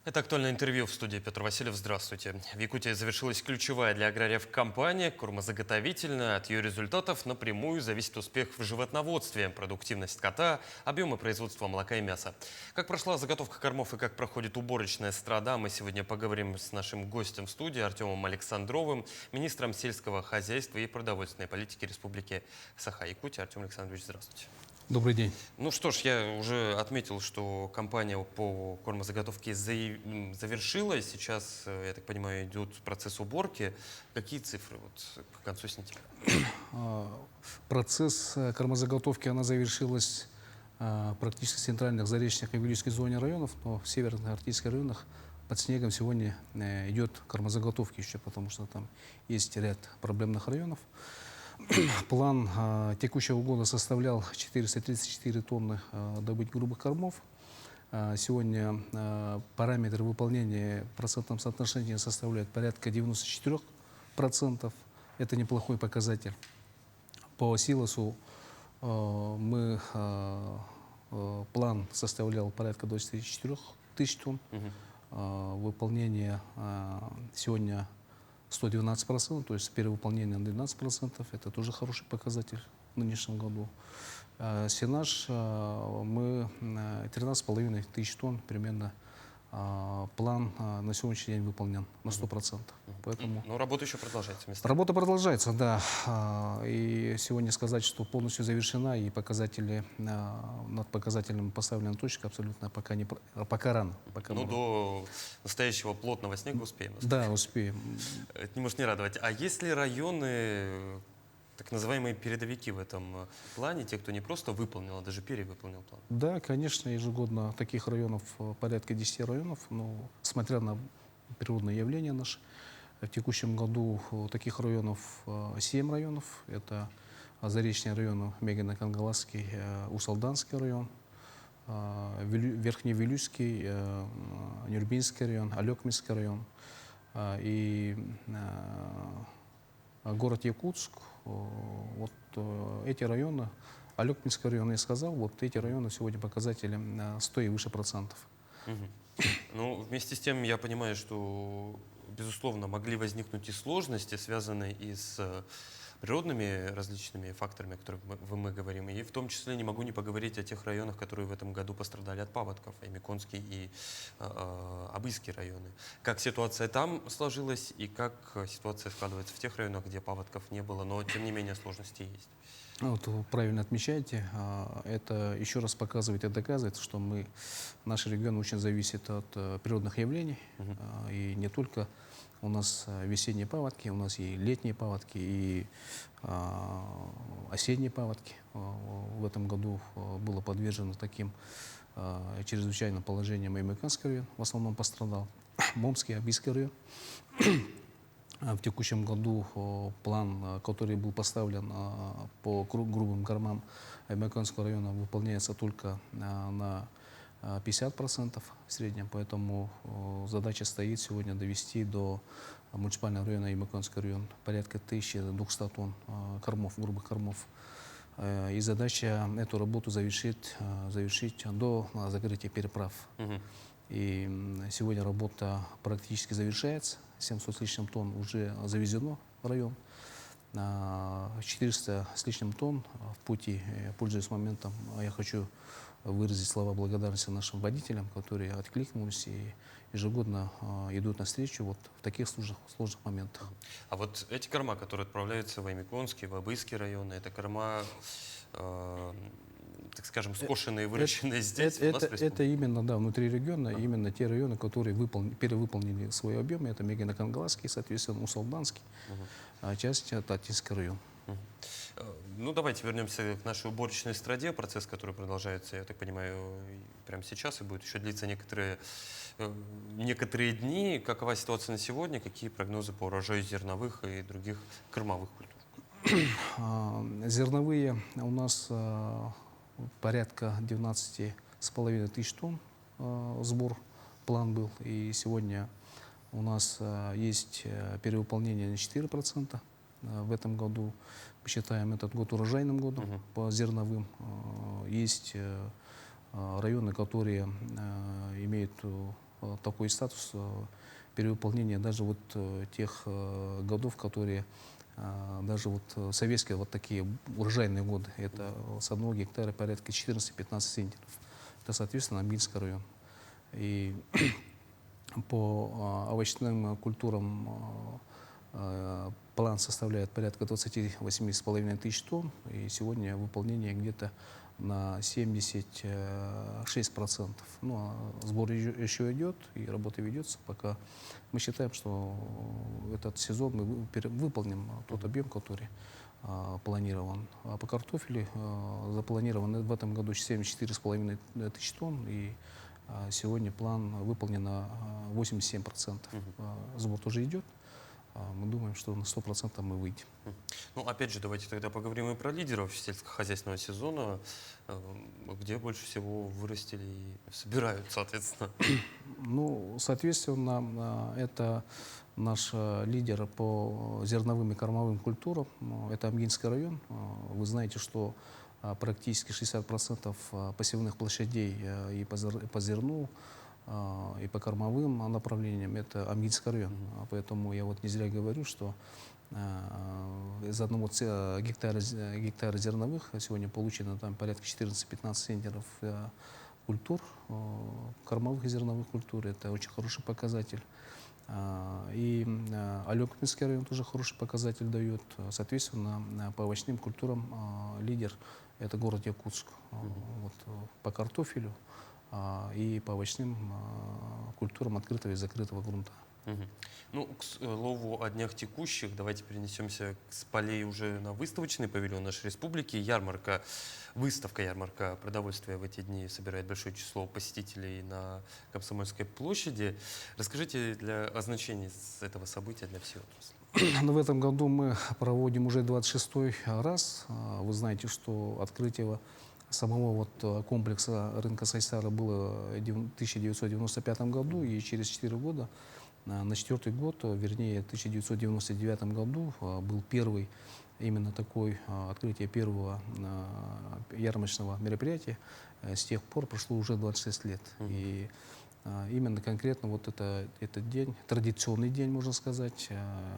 Это актуальное интервью в студии. Петр Васильев. Здравствуйте. В Якутии завершилась ключевая для аграриев кампания кормозаготовительная. От ее результатов напрямую зависит успех в животноводстве, продуктивность скота, объемы производства молока и мяса. Как прошла заготовка кормов и как проходит уборочная страда, мы сегодня поговорим с нашим гостем в студии Артемом Александровым, министром сельского хозяйства и продовольственной политики Республики Саха-Якутия. Артем Александрович, здравствуйте. Добрый день. Ну что ж, я уже отметил, что кампания по кормозаготовке завершилась. Сейчас, я так понимаю, идет процесс уборки. Какие цифры к концу сентября? Процесс кормозаготовки она завершилась практически в центральных заречных и Вилюйской зоне районов, но в северных арктических районах под снегом сегодня идет кормозаготовки еще, потому что там есть ряд проблемных районов. План текущего года составлял 434 тонны добыть грубых кормов. Сегодня параметры выполнения в процентном соотношении составляют порядка 94%. Это неплохой показатель. По силосу план составлял порядка 24 тысяч тонн. Выполнение сегодня 112%, то есть перевыполнение на 12%. Это тоже хороший показатель в нынешнем году. Сенаж мы 13,5 тысяч тонн примерно. План на сегодняшний день выполнен на 100%. Поэтому Но работа еще продолжается. работа продолжается, да. И сегодня сказать, что полностью завершена и показатели, над показателями поставлена точка, абсолютно пока рано. До настоящего плотного снега успеем. Да, успеем. Это не может не радовать. А есть ли районы, так называемые передовики в этом плане, те, кто не просто выполнил, а даже перевыполнил план? Да, конечно, ежегодно таких районов порядка 10 районов, но смотря на природные явления наши, в текущем году таких районов 7 районов. Это заречные районы Мегино-Кангаласский, Усалданский район, Верхневилюйский, Нюрбинский район, Алекминский район и город Якутск. Вот эти районы, Алекминский район, я сказал, вот эти районы сегодня показатели 100 и выше процентов. Ну, вместе с тем я понимаю, что, безусловно, могли возникнуть и сложности, связанные и с природными различными факторами, о которых мы говорим. И в том числе не могу не поговорить о тех районах, которые в этом году пострадали от паводков, и Миконский и Абыйский районы. Как ситуация там сложилась и как ситуация складывается в тех районах, где паводков не было, но тем не менее сложности есть? Вот вы правильно отмечаете. Это еще раз показывает и доказывает, что наш регион очень зависит от природных явлений. И не только у нас весенние паводки, у нас и летние паводки, и осенние паводки. В этом году было подвержено таким чрезвычайным положением и Миконский район, в основном пострадал, Момский, Абийский район. В текущем году план, который был поставлен по грубым кормам Миконского района, выполняется только на 50% в среднем, поэтому задача стоит сегодня довести до муниципального района и Миконский район порядка 1200 тонн кормов, грубых кормов. И задача эту работу завершить до закрытия переправ. И сегодня работа практически завершается. 700 с лишним тонн уже завезено в район. 400 с лишним тонн в пути. Пользуясь моментом, я хочу выразить слова благодарности нашим водителям, которые откликнулись и ежегодно идут навстречу вот в таких сложных моментах. А вот эти корма, которые отправляются в Аймиконский, в Абыйский районы, это корма, так скажем, скошенные, выращенные здесь? Это именно, да, внутри региона, именно те районы, которые перевыполнили свой объем. Это Мегино-Кангаласский, соответственно, Усалданский, часть Татинский район. Ну, давайте вернемся к нашей уборочной страде. Процесс, который продолжается, я так понимаю, прямо сейчас и будет еще длиться некоторые дни. Какова ситуация на сегодня? Какие прогнозы по урожаю зерновых и других кормовых культур? Зерновые у нас порядка 12,5 тысяч тонн сбор, план был. И сегодня у нас есть перевыполнение на 4%. В этом году мы считаем этот год урожайным годом по зерновым. Есть районы, которые имеют такой статус перевыполнения даже вот тех годов, которые даже вот советские вот такие урожайные годы. Это с 1 гектара порядка 14-15 центнеров. Это, соответственно, Амгинский район. И по овощным культурам план составляет порядка 28,5 тысяч тонн, и сегодня выполнение где-то на 76%. Ну, а сбор еще идет, и работа ведется, пока мы считаем, что этот сезон мы выполним тот объем, который планирован. А по картофелю запланировано в этом году 74,5 тысяч тонн, и сегодня план выполнен на 87%. Сбор тоже идет. Мы думаем, что на 100% мы выйдем. Ну, опять же, давайте тогда поговорим и про лидеров сельскохозяйственного сезона, где больше всего вырастили и собирают, соответственно. Ну, соответственно, это наш лидер по зерновым и кормовым культурам. Это Амгинский район. Вы знаете, что практически 60% посевных площадей и по зерну, и по кормовым направлениям это Амгинский район. Поэтому я вот не зря говорю, что из 1 гектара зерновых сегодня получено там порядка 14-15 центнеров культур, кормовых и зерновых культур. Это очень хороший показатель. И Алекминский район тоже хороший показатель дает. Соответственно, по овощным культурам лидер – это город Якутск. Вот, по картофелю и по овощным культурам открытого и закрытого грунта. Ну, к слову о днях текущих, давайте перенесемся с полей уже на выставочный павильон нашей республики. Выставка-ярмарка продовольствия в эти дни собирает большое число посетителей на Комсомольской площади. Расскажите о значении этого события для всей отрасли. Но в этом году мы проводим уже 26-й раз. Вы знаете, что открытие самого вот комплекса рынка Сайсара было в 1995 году, и через 4 года, на 4-й год, вернее, в 1999 году был первый, именно такой открытие первого ярмарочного мероприятия. С тех пор прошло уже 26 лет. И именно конкретно вот этот день, традиционный день, можно сказать,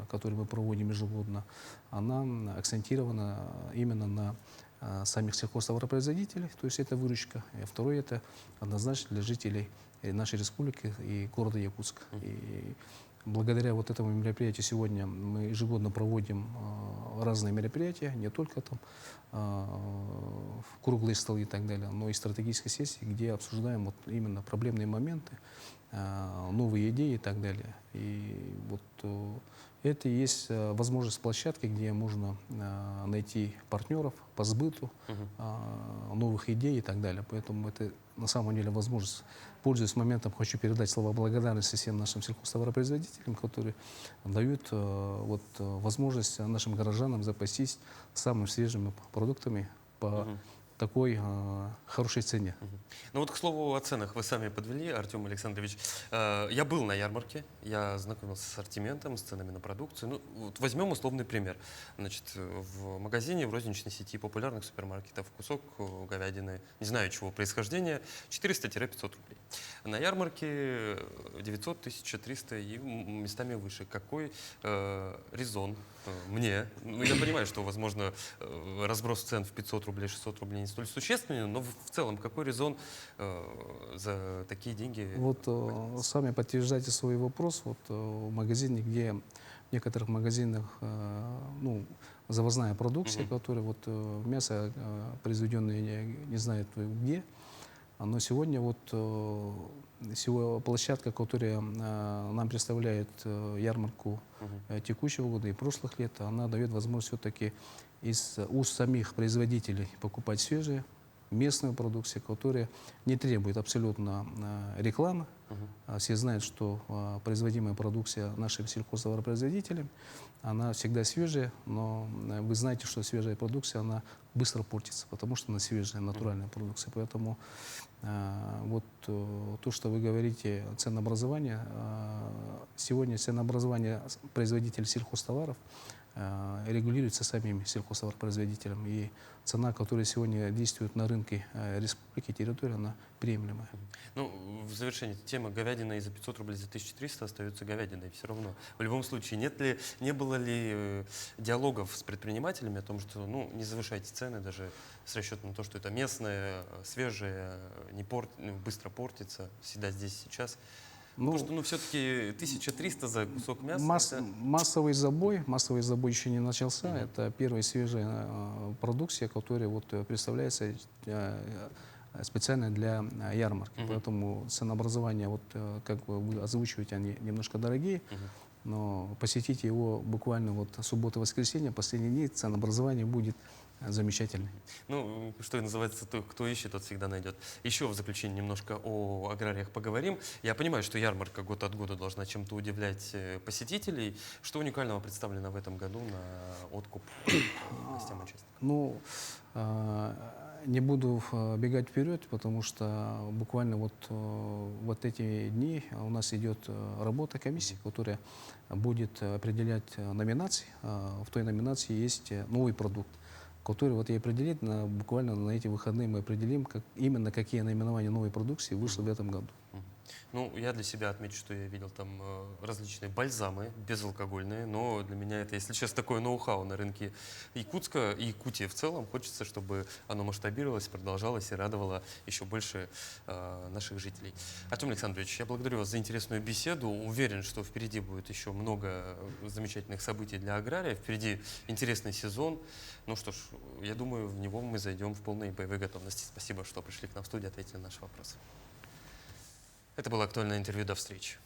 который мы проводим ежегодно, она акцентирована именно на самих сельхозтоваропроизводителей, то есть это выручка. И второе, это однозначно для жителей нашей республики и города Якутск. И благодаря вот этому мероприятию сегодня мы ежегодно проводим разные мероприятия, не только там круглые столы и так далее, но и стратегические сессии, где обсуждаем вот именно проблемные моменты, новые идеи и так далее. И вот это и есть возможность площадки, где можно найти партнеров по сбыту новых идей и так далее. Поэтому это на самом деле возможность. Пользуясь моментом, хочу передать слова благодарности всем нашим сельхозтоваропроизводителям, которые дают вот возможность нашим горожанам запастись самыми свежими продуктами по такой хорошей цене. Ну вот, к слову, о ценах вы сами подвели, Артем Александрович. Я был на ярмарке, я знакомился с ассортиментом, с ценами на продукцию. Ну, вот возьмем условный пример. Значит, в магазине, в розничной сети популярных супермаркетов кусок говядины, не знаю чего происхождения, 400-500 рублей. На ярмарке 900, 1300 и местами выше. Какой резон мне? Ну, я понимаю, что, возможно, разброс цен в 500 рублей, 600 рублей не столь существенный, но в целом какой резон за такие деньги? Вот сами подтверждаете свой вопрос. Вот в магазине, где в некоторых магазинах ну, завозная продукция, которая вот мясо произведенное не знаю где, но сегодня вот площадка, которая нам представляет ярмарку текущего года и прошлых лет, она дает возможность все-таки из уст самих производителей покупать свежие, местную продукцию, которая не требует абсолютно рекламы. Все знают, что производимая продукция нашим сельхозтоваропроизводителям, она всегда свежая, но вы знаете, что свежая продукция, она быстро портится, потому что она свежая, натуральная продукция. Поэтому вот то, что вы говорите, ценообразование, Сегодня ценообразование производителей сельхозтоваров регулируется самими сельхозтоваропроизводителями. И цена, которая сегодня действует на рынке республики, территории, она приемлемая. Ну, в завершении темы говядина и за 500 рублей за 1300 остается говядиной все равно. В любом случае, не было ли диалогов с предпринимателями о том, что ну, не завышайте цены даже с расчетом на то, что это местное, свежее, быстро портится, всегда здесь сейчас? Ну, Потому что ну, все-таки 1300 за кусок мяса. массовый забой еще не начался. Это первая свежая продукция, которая вот представляется специально для ярмарки. Поэтому ценообразование, вот, как вы озвучиваете, они немножко дорогие, но посетите его буквально вот суббота-воскресенье, последние дни, ценообразование будет замечательный. Ну, что называется, кто ищет, тот всегда найдет. Еще в заключение немножко о аграриях поговорим. Я понимаю, что ярмарка год от года должна чем-то удивлять посетителей. Что уникального представлено в этом году на откуп гостям участникам? Ну, не буду бегать вперед, потому что буквально вот эти дни у нас идет работа комиссии, которая будет определять номинации. В той номинации есть новый продукт, который вот и определит, буквально на эти выходные мы определим, именно какие наименования новой продукции вышло в этом году. Ну, я для себя отмечу, что я видел там различные бальзамы, безалкогольные, но для меня это, если честно, такое ноу-хау на рынке Якутска и Якутии в целом. Хочется, чтобы оно масштабировалось, продолжалось и радовало еще больше наших жителей. Артем Александрович, я благодарю вас за интересную беседу. Уверен, что впереди будет еще много замечательных событий для агрария. Впереди интересный сезон. Ну что ж, я думаю, в него мы зайдем в полной боевой готовности. Спасибо, что пришли к нам в студию, ответили на наши вопросы. Это было актуальное интервью. До встречи.